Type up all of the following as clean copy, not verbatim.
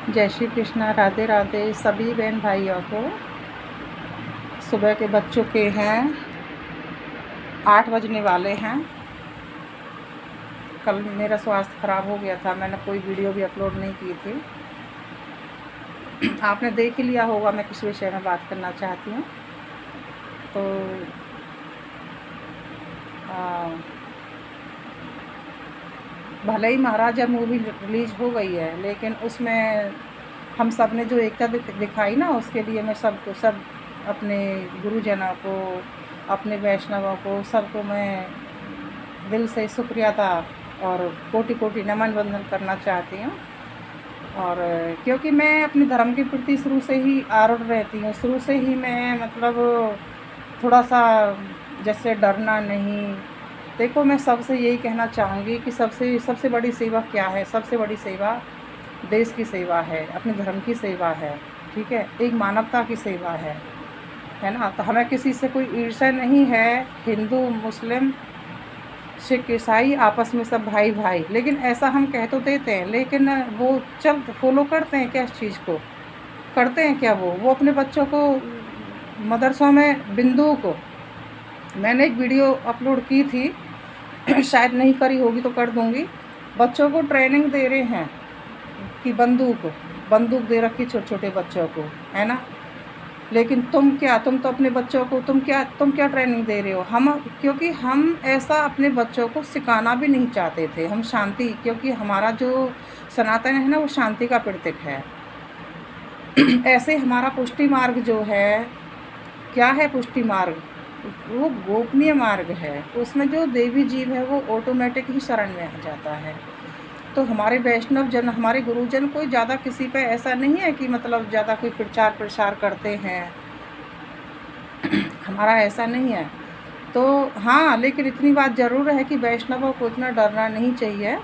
जय श्री कृष्णा, राधे राधे सभी बहन भाइयों को। सुबह के बज चुके हैं, 8 बजने वाले हैं। कल मेरा स्वास्थ्य ख़राब हो गया था, मैंने कोई वीडियो भी अपलोड नहीं की थी। आपने देख ही लिया होगा मैं किस विषय में बात करना चाहती हूँ। तो भले ही महाराजा मूवी रिलीज़ हो गई है, लेकिन उसमें हम सब ने जो एकता दिखाई ना, उसके लिए मैं सब अपने गुरुजनों को, अपने वैष्णवों को, सबको मैं दिल से शुक्रिया था और कोटि कोटि नमन वंदन करना चाहती हूँ। और क्योंकि मैं अपने धर्म के प्रति शुरू से ही आरूढ़ रहती हूँ, शुरू से ही मैं मतलब थोड़ा सा जैसे डरना नहीं। देखो, मैं सबसे यही कहना चाहूँगी कि सबसे बड़ी सेवा क्या है? सबसे बड़ी सेवा देश की सेवा है, अपने धर्म की सेवा है, ठीक है? एक मानवता की सेवा है ना? तो हमें किसी से कोई ईर्ष्या नहीं है। हिंदू, मुस्लिम, सिख, ईसाई आपस में सब भाई भाई। लेकिन ऐसा हम कह तो देते हैं, लेकिन वो फॉलो करते हैं क्या? इस चीज़ को करते हैं क्या? वो अपने बच्चों को मदरसों में को मैंने एक वीडियो अपलोड की थी शायद नहीं करी होगी तो कर दूंगी। बच्चों को ट्रेनिंग दे रहे हैं कि बंदूक दे रखी छोटे छोटे बच्चों को, है ना? लेकिन तुम तो अपने बच्चों को तुम क्या ट्रेनिंग दे रहे हो? क्योंकि हम ऐसा अपने बच्चों को सिखाना भी नहीं चाहते थे। हम शांति, क्योंकि हमारा जो सनातन है ना, वो शांति का प्रतीक है। ऐसे हमारा पुष्टि मार्ग जो है, क्या है पुष्टि मार्ग? वो गोपनीय मार्ग है। उसमें जो देवी जीव है वो ऑटोमेटिक ही शरण में आ जाता है। तो हमारे वैष्णव जन, हमारे गुरुजन कोई ज़्यादा किसी पे ऐसा नहीं है कि मतलब ज़्यादा कोई प्रचार प्रसार करते हैं। हमारा ऐसा नहीं है। तो हाँ, लेकिन इतनी बात ज़रूर है कि वैष्णवों को इतना डरना नहीं चाहिए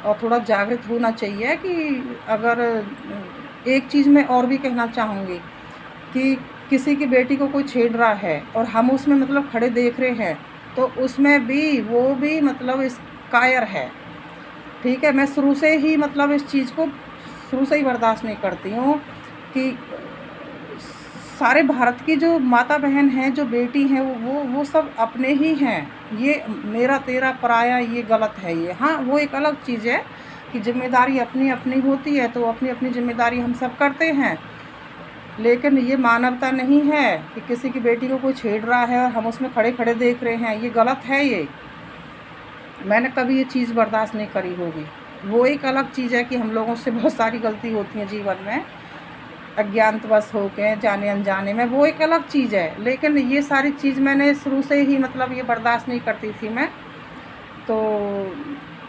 और थोड़ा जागृत होना चाहिए। कि अगर एक चीज़ मैं और भी कहना चाहूँगी कि किसी की बेटी को कोई छेड़ रहा है और हम उसमें मतलब खड़े देख रहे हैं, तो उसमें भी वो भी मतलब इस कायर है, ठीक है? मैं शुरू से ही मतलब इस चीज़ को शुरू से ही बर्दाश्त नहीं करती हूँ कि सारे भारत की जो माता बहन हैं, जो बेटी हैं, वो सब अपने ही हैं। ये मेरा तेरा पराया, ये गलत है ये। हाँ, वो एक अलग चीज़ है कि जिम्मेदारी अपनी अपनी होती है, तो अपनी अपनी जिम्मेदारी हम सब करते हैं। लेकिन ये मानवता नहीं है कि किसी की बेटी को कोई छेड़ रहा है और हम उसमें खड़े खड़े देख रहे हैं। ये गलत है। ये मैंने कभी ये चीज़ बर्दाश्त नहीं करी होगी। वो एक अलग चीज़ है कि हम लोगों से बहुत सारी गलती होती है जीवन में, अज्ञानवश हो के, जाने अनजाने में, वो एक अलग चीज़ है। लेकिन ये सारी चीज़ मैंने शुरू से ही मतलब ये बर्दाश्त नहीं करती थी मैं। तो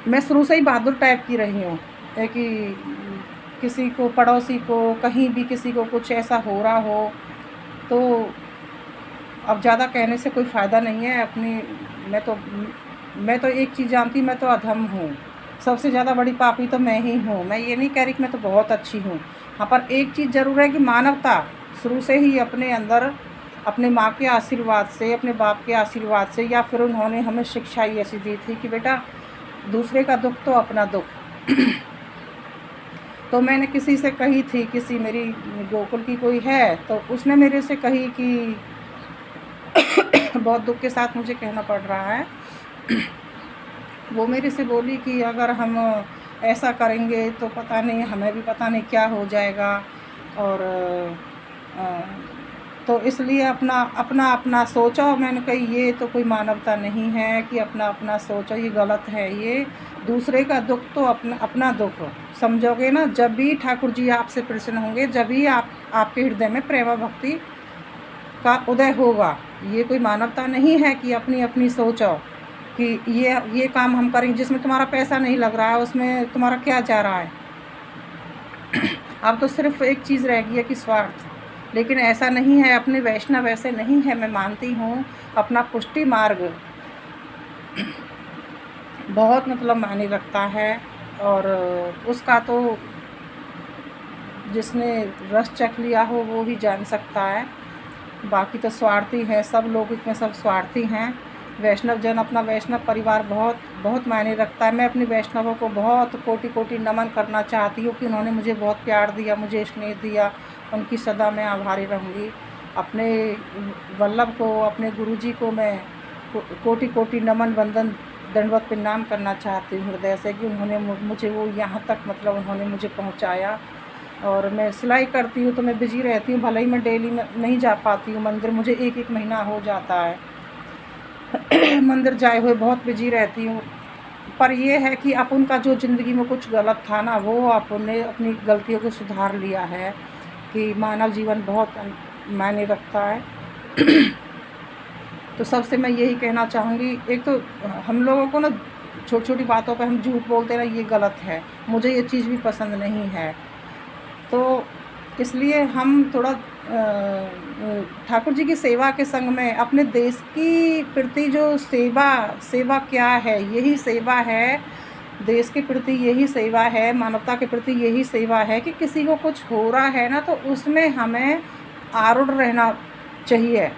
मैं शुरू से ही बहादुर टाइप की रही हूँ कि किसी को, पड़ोसी को, कहीं भी किसी को कुछ ऐसा हो रहा हो तो अब ज़्यादा कहने से कोई फ़ायदा नहीं है। मैं तो एक चीज़ जानती, मैं तो अधम हूँ। सबसे ज़्यादा बड़ी पापी तो मैं ही हूँ। मैं ये नहीं कह रही कि मैं तो बहुत अच्छी हूँ। हाँ, पर एक चीज़ ज़रूर है कि मानवता शुरू से ही अपने अंदर, अपने माँ के आशीर्वाद से, अपने बाप के आशीर्वाद से, या फिर उन्होंने हमें शिक्षा ही ऐसी दी थी कि बेटा दूसरे का दुख तो अपना दुख। तो मैंने किसी से कही थी, किसी मेरी गोकुल की कोई है, तो उसने मेरे से कही कि बहुत दुख के साथ मुझे कहना पड़ रहा है, वो मेरे से बोली कि अगर हम ऐसा करेंगे तो पता नहीं, हमें भी पता नहीं क्या हो जाएगा। और तो इसलिए अपना अपना अपना सोचो। मैंने कही ये तो कोई मानवता नहीं है कि अपना अपना सोचो, ये गलत है। ये दूसरे का दुख तो अपना अपना दुख समझोगे ना, जब भी ठाकुर जी आपसे प्रसन्न होंगे, जब भी आपके हृदय में प्रेम भक्ति का उदय होगा। ये कोई मानवता नहीं है कि अपनी अपनी सोचो कि ये काम हम करेंगे जिसमें तुम्हारा पैसा नहीं लग रहा है, उसमें तुम्हारा क्या जा रहा है। अब तो सिर्फ एक चीज़ रह गई है कि स्वार्थ। लेकिन ऐसा नहीं है, अपने वैष्णव ऐसे नहीं है। मैं मानती हूँ अपना पुष्टि मार्ग बहुत मतलब मायने रखता है, और उसका तो जिसने रस चख लिया हो वो ही जान सकता है। बाकी तो स्वार्थी है, सब लोग इसमें सब स्वार्थी हैं। वैष्णव जन, अपना वैष्णव परिवार बहुत बहुत मायने रखता है। मैं अपने वैष्णवों को बहुत कोटि कोटि नमन करना चाहती हूँ कि उन्होंने मुझे बहुत प्यार दिया, मुझे स्नेह दिया, उनकी सदा मैं आभारी रहूँगी। अपने वल्लभ को, अपने गुरुजी को मैं कोटि कोटि नमन वंदन दंडवत प्रणाम करना चाहती हूँ हृदय से, कि उन्होंने मुझे वो यहाँ तक मतलब उन्होंने मुझे पहुँचाया। और मैं सिलाई करती हूँ तो मैं बिजी रहती हूँ, भले ही मैं डेली में नहीं जा पाती हूँ मंदिर, मुझे एक एक महीना हो जाता है मंदिर जाए हुए, बहुत बिजी रहती हूँ। पर ये है कि अपन का जो ज़िंदगी में कुछ गलत था ना, वो अपन ने अपनी गलतियों को सुधार लिया है, कि मानव जीवन बहुत मायने रखता है। तो सबसे मैं यही कहना चाहूँगी, एक तो हम लोगों को ना छोटी छोटी बातों पे हम झूठ बोलते ना, ये गलत है, मुझे ये चीज़ भी पसंद नहीं है। तो इसलिए हम थोड़ा ठाकुर जी की सेवा के संग में अपने देश की प्रति जो सेवा क्या है, यही सेवा है, देश के प्रति यही सेवा है, मानवता के प्रति यही सेवा है कि किसी को कुछ हो रहा है ना, तो उसमें हमें आरूढ़ रहना चाहिए,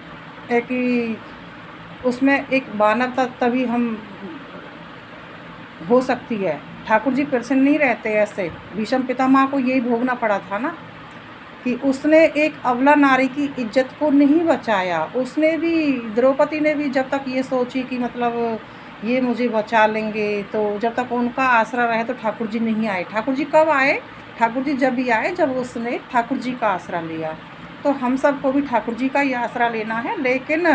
कि उसमें एक मानवता तभी हम हो सकती है। ठाकुर जी प्रसन्न नहीं रहते ऐसे, भीष्म पितामह को यही भोगना पड़ा था ना, कि उसने एक अबला नारी की इज्जत को नहीं बचाया। उसने भी, द्रौपदी ने भी जब तक ये सोची कि मतलब ये मुझे बचा लेंगे, तो जब तक उनका आसरा रहे तो ठाकुर जी नहीं आए। ठाकुर जी कब आए? ठाकुर जी जब भी आए जब उसने ठाकुर जी का आसरा लिया। तो हम सबको भी ठाकुर जी का ही आसरा लेना है, लेकिन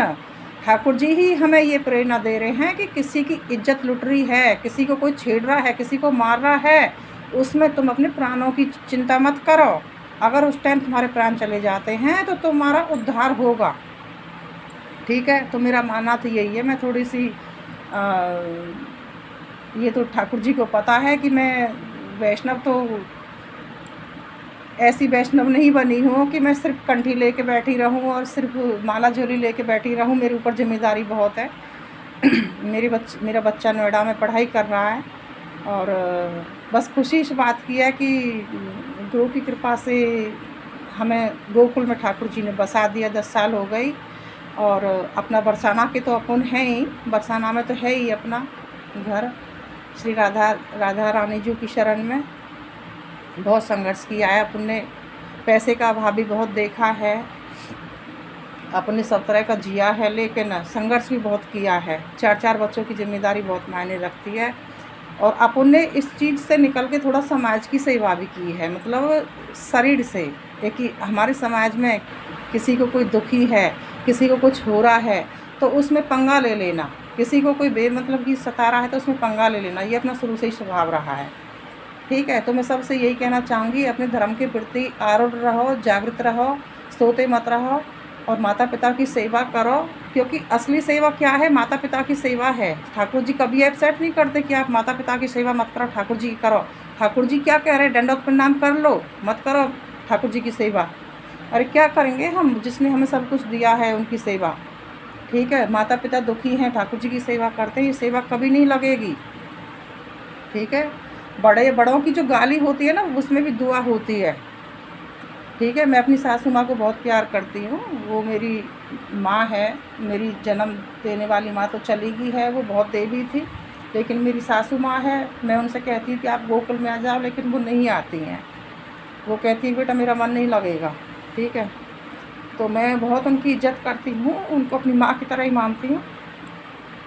ठाकुर जी ही हमें ये प्रेरणा दे रहे हैं कि किसी की इज्जत लुट रही है, किसी को कोई छेड़ रहा है, किसी को मार रहा है, उसमें तुम अपने प्राणों की चिंता मत करो। अगर उस टाइम तुम्हारे प्राण चले जाते हैं तो तुम्हारा उद्धार होगा। ठीक है, तो मेरा मानना तो यही है। मैं थोड़ी सी ये तो ठाकुर जी को पता है कि मैं वैष्णव तो ऐसी वैष्णव नहीं बनी हूँ कि मैं सिर्फ कंठी लेके बैठी रहूँ और सिर्फ माला झोली लेके बैठी रहूँ। मेरे ऊपर जिम्मेदारी बहुत है। मेरा बच्चा नोएडा में पढ़ाई कर रहा है, और बस खुशी इस बात की है कि गुरु की कृपा से हमें गोकुल में ठाकुर जी ने बसा दिया। 10 साल हो गई, और अपना बरसाना के तो अपन हैं ही, बरसाना में तो है ही अपना घर। श्री राधा रानी जी की शरण में बहुत संघर्ष किया है अपन ने, पैसे का अभाव भी बहुत देखा है, अपने सब तरह का जिया है, लेकिन संघर्ष भी बहुत किया है। 4 बच्चों की जिम्मेदारी बहुत मायने रखती है, और अपन ने इस चीज़ से निकल के थोड़ा समाज की सेवा भी की है, मतलब शरीर से। एक कि हमारे समाज में किसी को कोई दुखी है, किसी को कुछ हो रहा है, तो उसमें पंगा ले लेना, किसी को कोई बेमतलब की सता रहा है तो उसमें पंगा ले लेना, ये अपना शुरू से ही स्वभाव रहा है। ठीक है, तो मैं सबसे यही कहना चाहूँगी, अपने धर्म के प्रति आरूढ़ रहो, जागृत रहो, सोते मत रहो, और माता पिता की सेवा करो, क्योंकि असली सेवा क्या है? माता पिता की सेवा है। ठाकुर जी कभी एक्सेप्ट नहीं करते कि आप माता पिता की सेवा मत करो, ठाकुर जी की करो। ठाकुर जी क्या कह रहे हैं? दंडवत प्रणाम कर लो, मत करो ठाकुर जी की सेवा। अरे क्या करेंगे हम, जिसने हमें सब कुछ दिया है उनकी सेवा। ठीक है, माता पिता दुखी हैं, ठाकुर जी की सेवा करते हैं, ये सेवा कभी नहीं लगेगी। ठीक है, बड़ों की जो गाली होती है ना, उसमें भी दुआ होती है। ठीक है, मैं अपनी सासू माँ को बहुत प्यार करती हूँ, वो मेरी माँ है, मेरी जन्म देने वाली माँ तो चली गई है, वो बहुत देवी थी, लेकिन मेरी सासू माँ है, मैं उनसे कहती हूँ कि आप गोकुल में आ जाओ, लेकिन वो नहीं आती हैं। वो कहती है बेटा मेरा मन नहीं लगेगा। ठीक है, तो मैं बहुत उनकी इज्जत करती हूँ, उनको अपनी माँ की तरह ही मानती हूँ,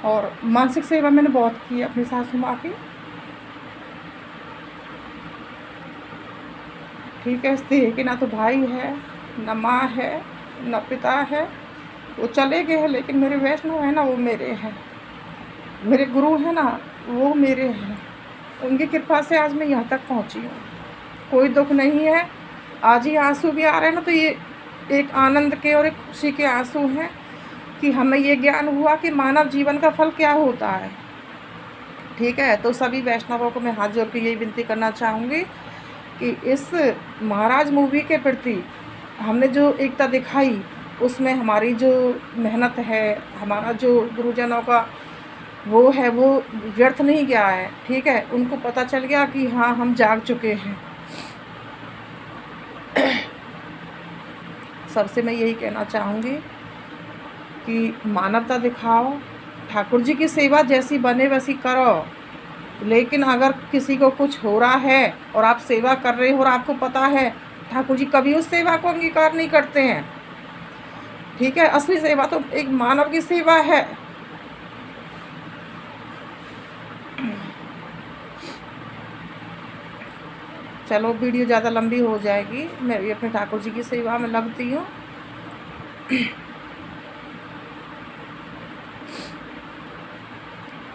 और मानसिक सेवा मैंने बहुत की अपनी सासू माँ की। ठीक है, स्त्री कि ना तो भाई है, न माँ है, न पिता है, वो चले गए हैं, लेकिन मेरे वैष्णव है ना, वो मेरे हैं, मेरे गुरु हैं ना, वो मेरे हैं। उनकी कृपा से आज मैं यहाँ तक पहुँची हूँ, कोई दुख नहीं है। आज ही आंसू भी आ रहे हैं ना, तो ये एक आनंद के और एक खुशी के आंसू हैं कि हमें ये ज्ञान हुआ कि मानव जीवन का फल क्या होता है। ठीक है, तो सभी वैष्णवों को मैं हाथ जोड़ के यही विनती करना चाहूँगी कि इस महाराज मूवी के प्रति हमने जो एकता दिखाई, उसमें हमारी जो मेहनत है, हमारा जो गुरुजनों का वो है, वो व्यर्थ नहीं गया है। ठीक है, उनको पता चल गया कि हाँ हम जाग चुके हैं। सबसे मैं यही कहना चाहूँगी कि मानवता दिखाओ, ठाकुर जी की सेवा जैसी बने वैसी करो, लेकिन अगर किसी को कुछ हो रहा है और आप सेवा कर रहे हो और आपको पता है, ठाकुर जी कभी उस सेवा को अंगीकार नहीं करते हैं। ठीक है, असली सेवा तो एक मानव की सेवा है। चलो वीडियो ज़्यादा लंबी हो जाएगी, मैं भी अपने ठाकुर जी की सेवा में लगती हूँ।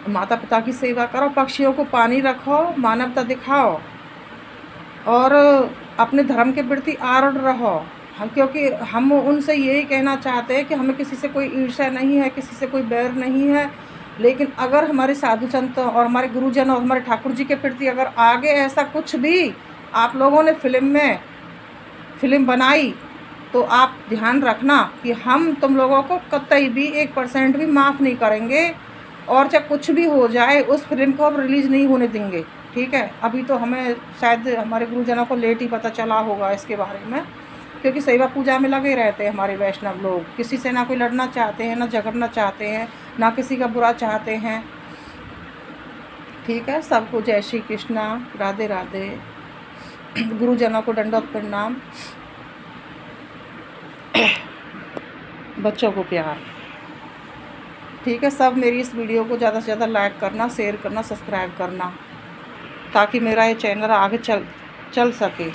माता पिता की सेवा करो, पक्षियों को पानी रखो, मानवता दिखाओ और अपने धर्म के प्रति आरूढ़ रहो। हम, क्योंकि हम उनसे यही कहना चाहते हैं कि हमें किसी से कोई ईर्ष्या नहीं है, किसी से कोई बैर नहीं है। लेकिन अगर हमारे साधु संत और हमारे गुरुजन और हमारे ठाकुर जी के प्रति अगर आगे ऐसा कुछ भी आप लोगों ने फिल्म बनाई, तो आप ध्यान रखना कि हम तुम लोगों को कतई भी 1% भी माफ़ नहीं करेंगे, और चाहे कुछ भी हो जाए उस फिल्म को अब रिलीज़ नहीं होने देंगे। ठीक है, अभी तो हमें शायद हमारे गुरुजनों को लेट ही पता चला होगा इसके बारे में, क्योंकि सेवा पूजा में लगे रहते हैं हमारे वैष्णव लोग। किसी से ना कोई लड़ना चाहते हैं, ना झगड़ना चाहते हैं, ना किसी का बुरा चाहते हैं। ठीक है, सबको जय श्री कृष्णा, राधे राधे, गुरुजनों को दंडवत प्रणाम, बच्चों को प्यार। ठीक है, सब मेरी इस वीडियो को ज़्यादा से ज़्यादा लाइक करना, शेयर करना, सब्सक्राइब करना, ताकि मेरा ये चैनल आगे चल सके।